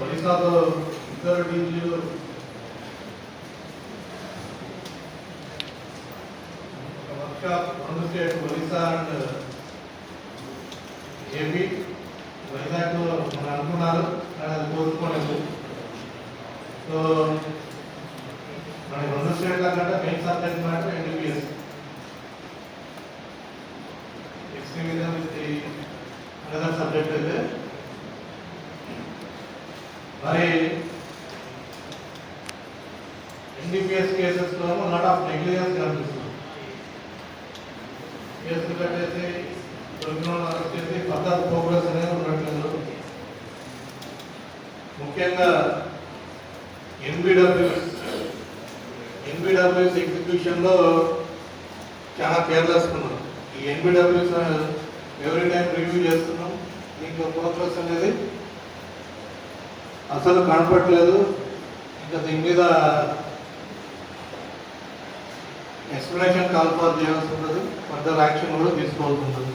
ఒడిశాలో ఇద్దరు diesel workshop రెండు స్టేట్ ఒడిశా అండ్ ఏపీ వైజాగ్లో మనం అనుకున్నారు కానీ అది కోరుకోలేదు. సో మన రెండు స్టేట్ల కంటే main subject matter MBBS extremism another subject అయితే మరి ఎన్డీపీఎస్ కేసెస్లో లాట్ ఆఫ్ నెగ్లిజెన్స్ కనిపిస్తుంది. కేసులు కట్టేసి దొరికిన అరెస్ట్ చేసి ఫర్దర్ ప్రోగ్రెస్ అనేది ఉండట్లేదు. ముఖ్యంగా ఎన్బిడబ్ల్యూఎస్ ఎగ్జిక్యూషన్లో చాలా కేర్లెస్ ఉన్నాం. ఈ ఎన్బిడబ్ల్యూఎస్ ఎవ్రీ టైం రివ్యూ చేస్తున్నాం, దీంట్లో ప్రోగ్రెస్ అనేది అసలు కనపడలేదు. ఇంకా దీని మీద ఎక్స్ప్లెనేషన్ కాల్ ఫర్ చేయాల్సి ఉంటుంది, ఫర్దర్ యాక్షన్ కూడా తీసుకోవాల్సి ఉంటుంది.